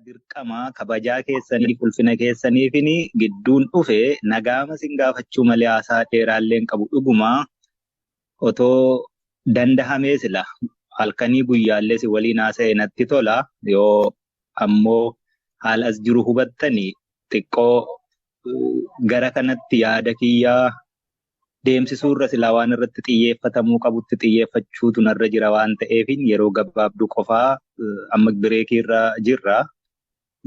dirqama kabajaa keessanii ulfina keessaniifini gidduun dhufe nagaama sin gaafachuu malee haasaa dheeraallee hin qabu dhuguma otoo dandahamee sila halkanii guyyaallee si waliin haasa'e natti tola yoo ammoo haala as jiru hubattanii xiqqoo gara kanatti yaada kiyyaa deemsisuu irra silaa waan irratti xiyyeeffatamuu qabutti xiyyeeffachuutu narra jira waan ta'eefin yeroo gabaabduu qofaa amma bireekii irra jirra.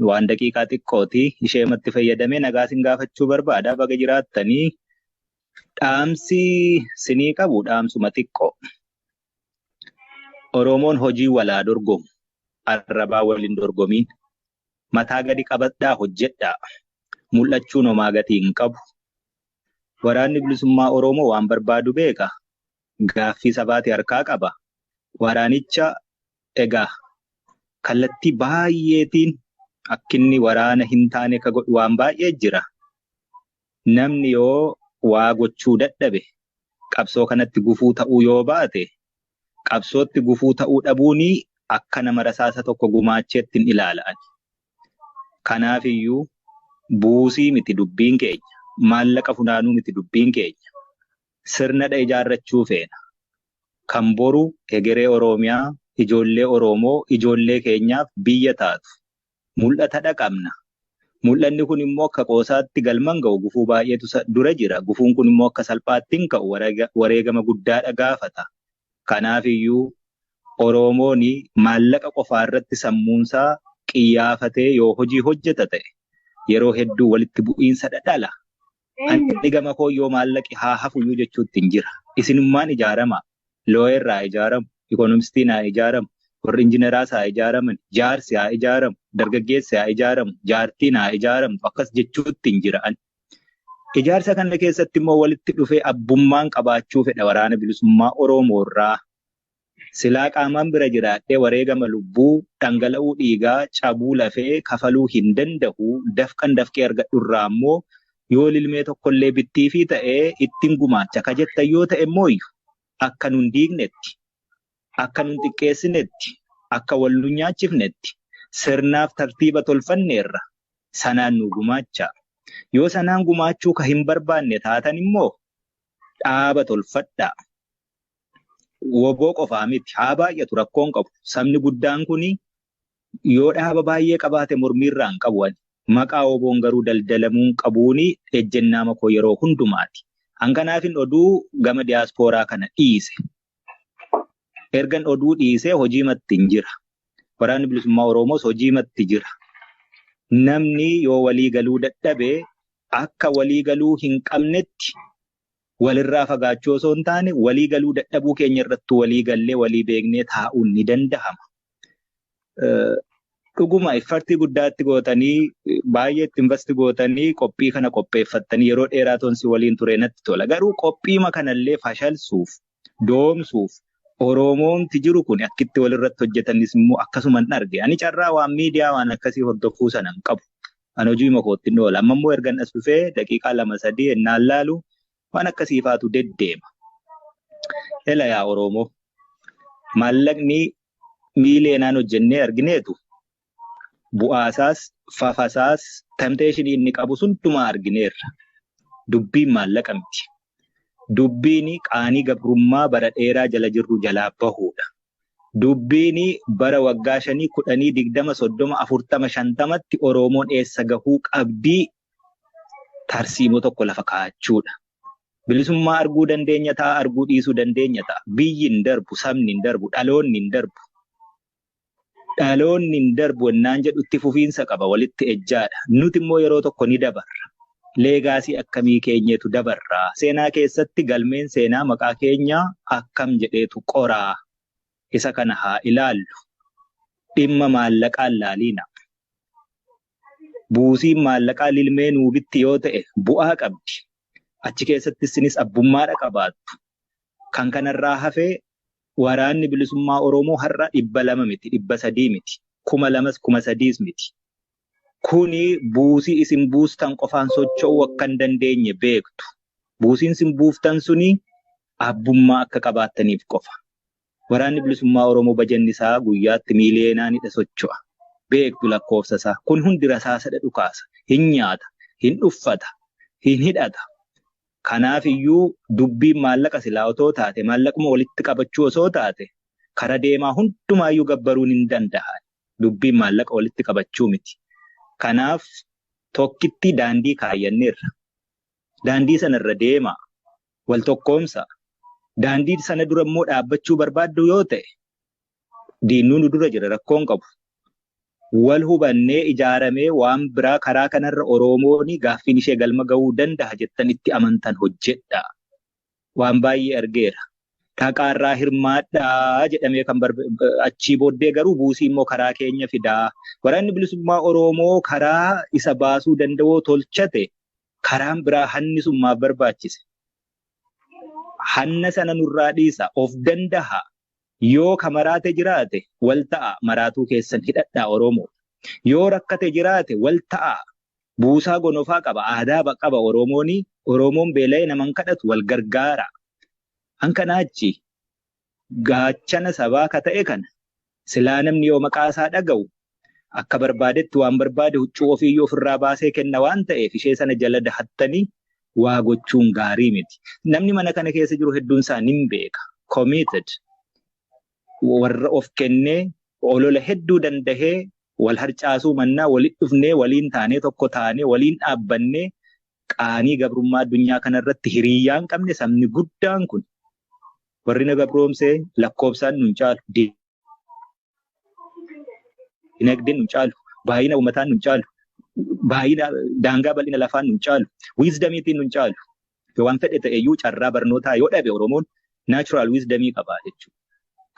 Waan daqiiqaa xiqqooti isheematti fayyadamee nagaa sin gaafachuu barbaada baga jiraattanii dhaamsi sinii qabu dhaamsuma xiqqoo. Oromoon hojii walaa dorgomu arrabaa waliin dorgomiin mataa gadi qabadhaa hojjedhaa mul'achuun homaa gatii hin qabu. Waraanni bilisummaa Oromoo waan barbaadu beeka gaaffii sabaati harkaa qaba. Waraanicha egaa kallattii baay'eetiin akkinni waraana hin taane ka godhu waan baay'ee jira. Namni yoo waa gochuu dadhabe qabsoo kanatti gufuu ta'uu yoo baate qabsootti gufuu ta'uu dhabuuni akka nama rasaasa tokko gumaacheetti hin ilaalan. Kanaafiyyuu buusii miti dubbiin keenya. Maallaqa funaanuu miti dubbiin keenya. Sirnadha ijaarrachuu feena. Kan boru egeree Oromiyaa, ijoollee Oromoo, ijoollee keenyaaf biyya taatu. Mul'atadha qabna. Mul'anni kun immoo akka qoosaatti galman ga'u gufuu baay'eetu dura jira. Gufuun kun immoo akka salphaatti hin ka'u wareegama guddaadha gaafata. Kanaafiyyuu Oromoon maallaqa qofaa irratti sammuunsaa qiyyaafatee yoo hojii hojjeta ta'e yeroo hedduu walitti bu'iinsa dhala. Ani gama koo yoo maallaqi haa hafuyyuu jechuutti hin jira. Isinummaan ijaarama. Looyerraa ijaaramu, ikoonomistiin haa ijaaramu, warri injiineraas haa ijaaraman, jaarsi haa ijaaramu, dargaggeessi haa ijaaramu, jaartiin haa ijaaramu akkas jechuutti hin jira. Ijaarsa kana keessatti immoo walitti dhufee abbummaan qabaachuu fedha waraana bilisummaa Oromoo irraa. Silaa qaamaan bira jiraadhee wareegama lubbuu dhangala'uu dhiigaa cabuu lafee kafaluu hin danda'u dafqan dafqee argadhu irraa immoo yoo lilmee tokkollee bittii fi ta'ee ittiin gumaacha ka jettan yoo ta'e immoo akka nun diignetti, akka nun xiqqeessinetti, akka wal nu nyaachifnetti sirnaaf tartiiba tolfanneerra sanaan nu gumaacha. Yoo sanaan gumaachuu ka hin barbaanne taatan immoo dhaaba tolfadhaa. Woboo qofaa miti haa baay'atu rakkoon qabu. Sabni guddaan kun yoo dhaaba baay'ee qabaate mormiirraa hin qabu. Maqaa woboon garuu daldalamuun qabuuni ejjennaa makoo yeroo hundumaati. Hanganaafin oduu gama diyaaspooraa kana dhiise. Ergan oduu dhiisee hojii matti hin jira. Waraanni bilisummaa Oromoos hojii matti jira. Namni yoo walii galuu dadhabee akka walii galuu hin qabnetti walirraa fagaachuu osoo hin taane walii galuu dadhabuu keenya irratti walii gallee walii beeknee taa'uun ni danda'ama. Dhuguma iffartii guddaatti gootanii baay'eetti investi gootanii qophii kana qopheeffattanii yeroo dheeraa tonsi waliin ture natti tola. Garuu qophiima kanallee fashalsuuf, doomsuuf Oromoonti jiru kun akkitti walirratti hojjetanis immoo akkasuma hin arge. Ani carraa waan miidiyaa waan akkasii hordofuu sana hin qabu. Ani hojii makootti hin oola. Amma immoo ergan as dhufee daqiiqaa 2-3 ennaan laalu waan akkasii faatu deddeema. Ela yaa Oromoo maallaqni miileenaan hojjennee argineetu bu'aasaas, fafasaas, tempteeshinii inni qabu sundumaa argineerra. Dubbiin maallaqa miti. Dubbiin qaanii gabrummaa bara dheeraa jala jirru jalaa bahuudha. Dubbiin bara waggaa 5, 10, 20, 30, 40, 50tti Oromoon eessa gahuu qabdii tarsiimoo tokko lafa kaa'achuudha. Bilisummaa arguu dandeenya ta'a, arguu dhiisuu dandeenya ta'a. Biyyi hin darbu, sabni hin darbu, dhaloonni hin darbu. Dhaloonni hin darbu ennaan jedhutti fufiinsa qaba walitti ejjaadha. Nuti immoo yeroo tokko ni dabarra. Leegaasii akkamii keenyeetu dabarraa. Seenaa keessatti galmeen seenaa maqaa keenyaa akkam jedheetu qoraa. Isa kana haa ilaallu. Dhimma maallaqaan laaliina. Buusiin maallaqaa lilmee nuubitti yoo ta'e bu'aa qabdi. Achi keessatti isinis abbummaadha qabaattu. Kan kanarraa hafee waraanni bilisummaa Oromoo har'a 200 miti, 300 miti, 2,000, 3,000 miti. Kuni buusii isin buustan qofaan socho'uu akka hin dandeenye beektu. Buusiin isin buuftan suni abbummaa akka qabaattaniif qofa. Waraanni bilisummaa Oromoo bajanni isaa guyyaatti miiliyoonaanidha socho'a. beektu lakkoofsa isaa. Kun hundi rasaasadha dhukaasa. Hin nyaata, hin uffata, hin hidhata. Kanaaf iyyuu dubbiin maallaqa silaa otoo taate, maallaquma walitti qabachuu osoo taate, kara deemaa hundumaayyuu gabbaruun hin danda'an. Dubbiin maallaqa walitti qabachuu miti. Kanaaf tokkitti daandii kaayyanneerra. Daandii sanarra deemaa. Wal tokkoomsa. Daandii sana dura immoo dhaabbachuu barbaaddu yoo ta'e, diinuu nu dura jira rakkoon qabu. Wal hubannee ijaaramee waan biraa karaa kanarra Oromoon gaaffiin ishee galma ga'uu danda'a jettan itti amantan hojjedha. Waan baay'ee argeera. Dhaqaarraa hirmaadhaa jedhamee kan achii booddee garuu buusii immoo karaa keenya fidaa. Waraanni bilisummaa Oromoo karaa isa baasuu danda'u tolchate karaan biraa hannisummaaf barbaachise. Hanna sana nurraa dhiisa of danda'a. Yoo ka maraate jiraate wal ta'a maraatuu keessan hidhadhaa Oromoo. Yoo rakkate jiraate wal ta'a buusaa gonofaa qaba aadaa qaba Oromoon. Oromoon beela'ee naman kadhatu wal gargaara. Hankanaachi gaachana sabaa ka ta'e kana silaa namni yoo maqaa isaa dhaga'u akka barbaadetti waan barbaade huccuu ofiiyyuu ofirraa baasee kenna waan ta'eef ishee sana jala dahattanii waa gochuun gaarii miti. Namni mana kana keessa jiru hedduun isaa nin beeka. Committed. Warra of kennee olola hedduu dandahee wal harcaasuu mannaa walitti dhufnee waliin taanee tokko taanee waliin dhaabbannee qaanii gabrummaa addunyaa kanarratti hiriyyaan qabne sabni guddaan kun warri na gabroomsee lakkoofsaan nun caalu, dinagdeen nun caalu, baay'ina uummataan nun caalu, baay'ina daangaa bal'ina lafaan nun caalu, wiizdamiitiin nun caalu. Waan fedhe ta'eyyuu carraa barnootaa yoo dhabe Oromoon naachuraal wiizdamii qabaa jechuudha.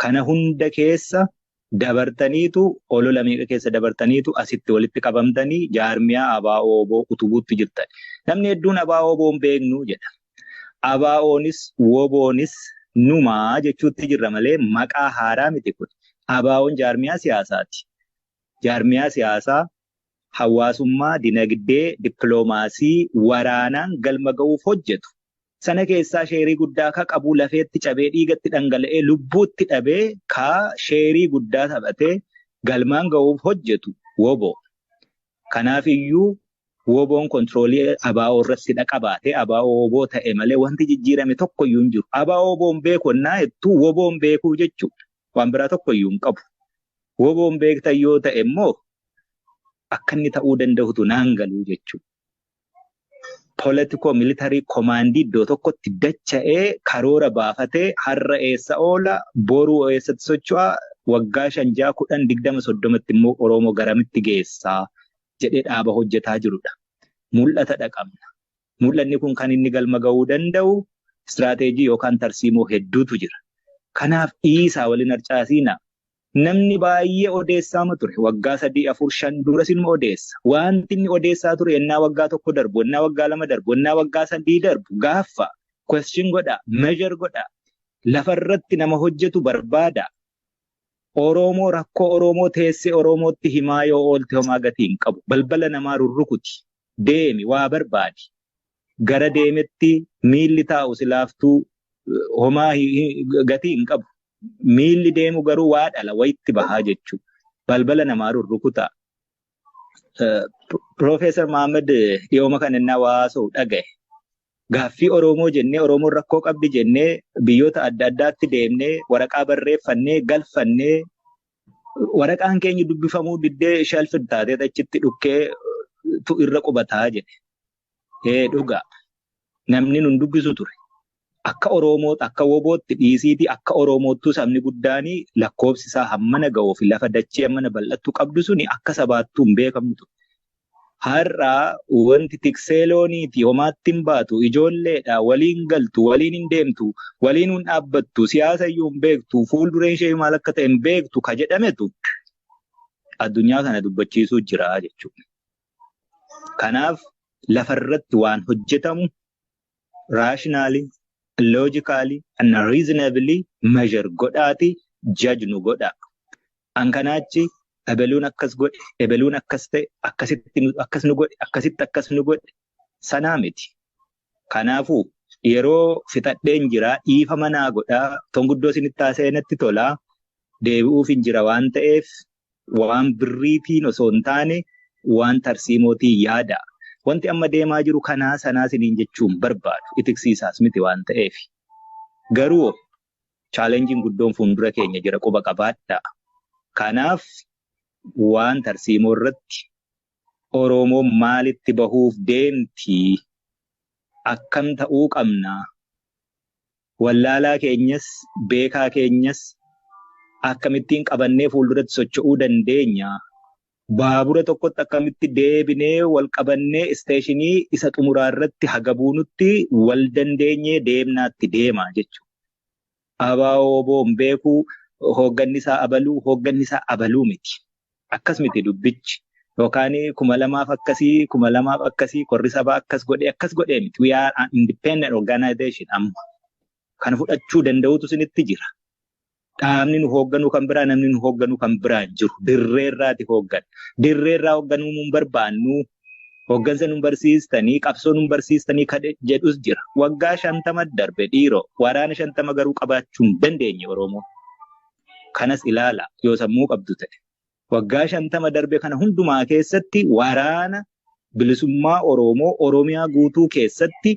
Kana hunda keessa dabartaniitu olola meeqa keessa dabartaniitu asitti walitti qabamtanii jaarmiyaa ABO utubuutti jirtan. Namni hedduun ABO hin beeknu jedha. ABO'nis WBO'nis numaa jechuutti jirra malee maqaa haaraa miti kun. ABO'n jaarmiyaa siyaasaati. Jaarmiyaa siyaasaa hawaasummaa, dinagdee, dippiloomaasii, waraanaan galma ga'uuf hojjetu. Sana keessaa sheerii guddaa ka qabu lafeetti cabee dhiigatti dhangala'ee lubbuutti dhabee ka sheerii guddaa taphatee galmaan ga'uuf hojjetu WBO. Kanaaf iyyuu WBO'n kontroolii ABO irratti qabaatee ABO WBO ta'e malee wanti jijjiirame tokko iyyuu hin jiru. ABO WBO'n beeku naa jettuu WBO'n beekuu jechuudha. Waan biraa tokko iyyuu hin qabu. WBO'n beektan yoo ta'e immoo akka inni ta'uu danda'utu naan galuu jechuudha. Politiko militarii komaandii iddoo tokkotti dacha'ee karoora baafatee har'a eessa oola boruu eessatti socho'a waggaa 5, 6, 10, 20, 30tti immoo Oromoo garamitti geessaa jedhee dhaaba hojjetaa jirudha. Mul'ata dhaqabna. Mul'anni kun kan inni galma ga'uu danda'u istiraateejii yookaan tarsiimoo hedduutu jira. Kanaaf dhiisaa waliin harcaasiina. Namni baay'ee odeessaama ture waggaa 3, 4, 5 duras ilma odeessa. Wanti inni odeessaa ture ennaa waggaa 1 darbu, ennaa waggaa 2 darbu, ennaa waggaa 3 darbu gaaffa question godha, measure godha. Lafarratti nama hojjetu barbaada. Oromoo rakkoo Oromoo teessee Oromootti himaa yoo oolte homaa gatii hin qabu. Balbala namaa rurrukuti. Deemi waa barbaadi. Gara deemetti miilli taa'u silaaftuu homaa gatii hin qabu. Miilli deemu garuu waa dhala wayitti bahaa jechuudha. Balbala namaa rurrukuta. Profeesar Mahammad dhiyooma kan inni hawaasa'u dhagaye. Gaaffii Oromoo jennee Oromoon rakkoo qabdi jennee biyyoota adda addaatti deemnee waraqaa barreeffannee galfannee waraqaan keenya dubbifamuu diddee shelfii taatee achitti dhukkee tu irra qubataa jedhe. Dhugaa namni nun dubbisu ture. Akka Oromoo akka WBO'tti dhiisiitii akka Oromoottuu sabni guddaanii lakkoofsi isaa hammana ga'uu fi lafa dachee hammana bal'attuu qabdu suni akka sabaattuu hin beekamtu. Har'aa wanti tiksee looniiti homaatti hin baatu ijoolleedha waliin galtu waliin hin deemtu waliin hin dhaabbattu siyaasa iyyuu hin beektu fuuldureen ishee maal akka ta'e hin beektu ka jedhametu addunyaa kana dubbachiisuu jira jechuudha. Kanaaf lafarratti waan hojjetamu raashinaali. Logically and reasonably measure godhaati judge nu godha. Ankanaachi ebeluun akkas godhe, ebeluun akkas ta'e, akkasitti akkas nu godhe, akkasitti akkas nu godhe sanaa miti. Kanaafuu yeroo fixadheen jira dhiifa manaa godhaa tonguddoo isinitti haasa'e natti tolaa deebi'uuf hin jira waan ta'eef waan birriitiin osoo hin taane waan tarsiimootiin yaada. Wanti amma deemaa jiru kanaa sanaa siniin jechuun barbaadu itiksiisaas miti waan ta'eef. Garuu chaalenjiin guddoon fuuldura keenya jira quba qabaadha. Kanaaf waan tarsiimoo irratti Oromoon maalitti bahuuf deemti? Akkam ta'uu qabna? Wallaalaa keenyas beekaa keenyas akkamittiin qabannee fuulduratti socho'uu dandeenya? Baabura tokkotti akkamitti deebinee wal qabannee isteeshinii isa xumuraa irratti haga buunutti wal dandeenyee deemnaatti deema jechuudha. Abaaboon beekuu hoogganni isaa abaluu miti. Akkas miti dubbichi. Yookaan 2000 akkasii korri sabaa akkas godhee miti. We are an independent organization amma. Kana fudhachuu danda'utu sinitti jira. Dhaabni nu hoogganu kan biraa, namni nu hoogganu kan biraa hin jiru. Dirreerraati hooggan. Dirreerraa hoogganuu nun barbaannu. Hooggansa nun barsiistanii, qabsoo nun barsiistanii jedhus jira. Waggaa 50 darbe dhiiroo. Waraana 50 garuu qabaachuu hin dandeenye Oromoo. Kanas ilaala yoo sammuu qabdu ta'e. Waggaa 50 darbe kana hundumaa keessatti waraana bilisummaa Oromoo Oromiyaa guutuu keessatti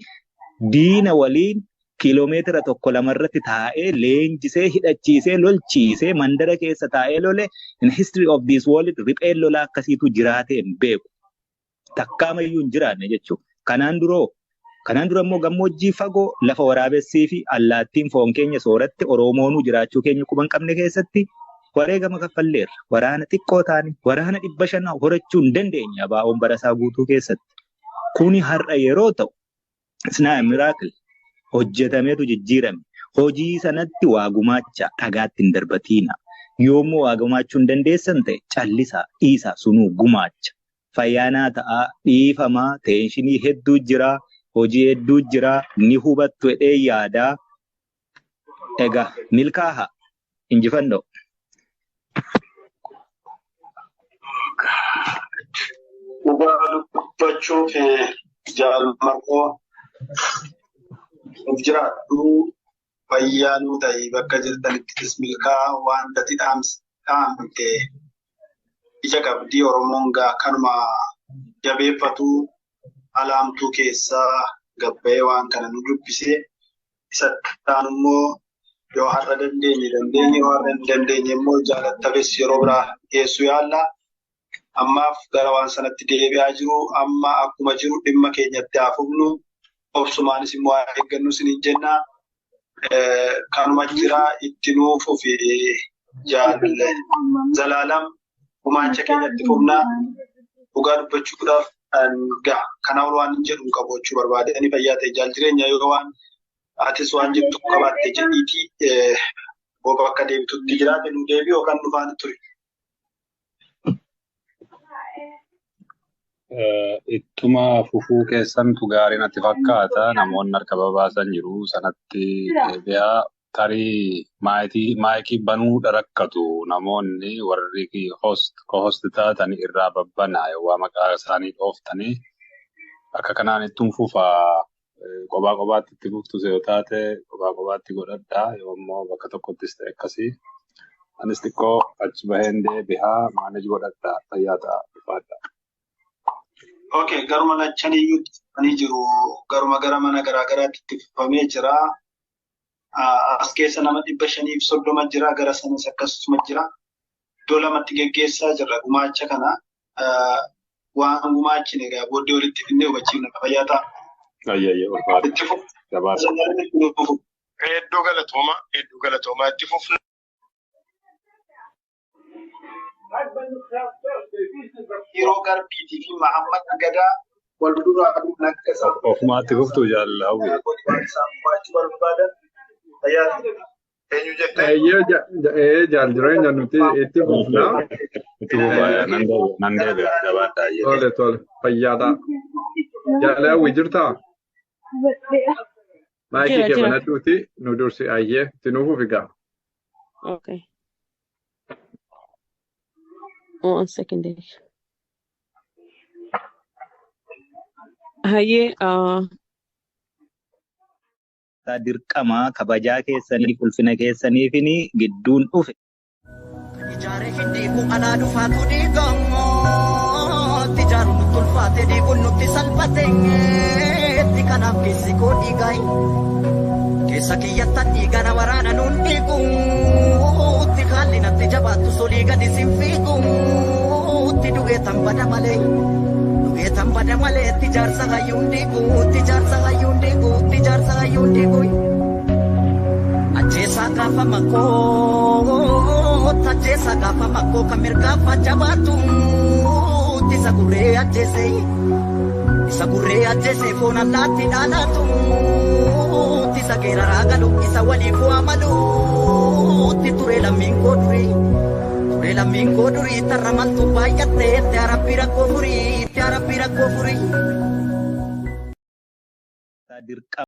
diina waliin kiiloomeetira 1-2 irratti taa'ee leenjisee hidhachiisee lolchiisee mandara keessa taa'ee lole in history of this world ripheen lolaa akkasiitu jiraatee hin beeku. Takkaamayyuu hin jiraanne jechuudha. Kanaan dura immoo gammoojjii fagoo lafa waraabessii fi allaattiin foon keenya sooratti Oromoonuu jiraachuu keenya quban qabne keessatti wareegama kaffalleerra. Waraana xiqqoo taane waraana 500 horachuu hin dandeenye abaa'oon barasaa guutuu keessatti. Kuni har'a yeroo ta'u isnaa miraakil hojjetameetu jijjiirame. Hojii sanatti waa gumaacha dhagaatti hin darbatiina. Yoommoo waa gumaachuu hin dandeessan ta'e callisaa dhiisaa sunuu gumaacha. Fayyaanaa ta'aa dhiifamaa teenshinii hedduu jira. Hojii hedduu jira. Ni hubattu jedhee yaadaa. Egaa milkaaha injifannoo. Dhugaa dubbachuuf jaalmarqoo of jiraadhu fayyaa nuu ta'e bakka jirtanittis milkaa wanta dhaamte ija qabdii Oromoon kanuma jabeeffatu alaamtuu keessaa gabbayee waan kana nu dubbise isa ta'an immoo yoo har'a dandeenye yoo har'a hin dandeenye immoo jaalattafes yeroo biraa geessu yaalla. Ammaaf gara waan sanatti deebi'aa jiru amma akkuma jiru dhimma keenyatti haafufnu obsumaanis immoo eeggannu siniin jenna. Kanuma jira itti nuufuu fi Zalaalam gumaacha keenyatti fufnaa dhugaa dubbachuudhaaf ga'a. Kanaaf waan jedhu qabaachuu barbaade ani fayyaa ta'e jaal jireenya yoo waan atis waan jettu qabaatte jedhiitii booba akka deebitutti jiraate nu deebi'oo kan dhufaan ture. Ittuma fufuu keessantu gaarii natti fakkaata. Namoonni harka babaasan jiru sanatti deebi'aa tarii maayikii banuu rakkatu namoonni warri host taatanii irraa babbanaa yoo maqaa isaanii dhooftanii akka kanaan ittuun fufaa kophaatti itti fuftu yoo taate kophaatti godhadhaa yoo immoo bakka tokkottis ta'e akkasii anis xiqqoo achi baheen deebi'aa maanej godhadhaa fayyaa ta'a dhufaadha. Okay, garuma lachaniyyuu ni jiru. Garuma gara mana garaagaraatti itti fufamee jira. As keessa nama 530 jira. Gara sanas akkasuma jira. Iddoo lamatti geggeessaa jirra gumaacha kana. Waan gumaachine egaa booddee walitti finnee hubachiifna fayyaa ta'a. Barbaada. Itti fufu. Hedduu galatoomaa itti fufna. Yeroo Garbiitii fi Mahammad Agadaa wal duraa naqqasa. Ofumaatti fuftuu jaalladhu. Jaal jireenya nuti itti fufnaa. Nan deebi'a gabaadhaa. Tole fayyaadha. Jaalawwi jirtaa? Maayikii kee banadhuuti nu dursi ayyee sinuufu figaa. Okay. 1 second. Hayyee dirqama kabajaa keessanii ulfina keessaniif gidduun dhufe. Ijaaree hindiiku alaa dhufaatu diigamoo tijaaru nutti ulfaate diiguun nutti salphateenyeetti kanaaf keessi koo dhiigaay keessa kiyyattan dhiigana waraana nuun dhiiguutti haalli natti jabaattu solii gadi sin fiiguutti dhugeetan bada malee dhugeetan bada malee tijaarsa hayyuun dhiiguutti jaarsa hayyuun dhiiguutti jaarsa hayyuun dhiiguuy ajjeesaa gaafa makoo ajjeesa gaafa makkoo kan mirgaafa jabaatu isa gurree ajjeese foon allaatti dhaalaatu isa geeraraa galu isa waliif waamalu ture lammiin koo durii tarra maltu baay'atte itti arabbi rakkoo furii dirqama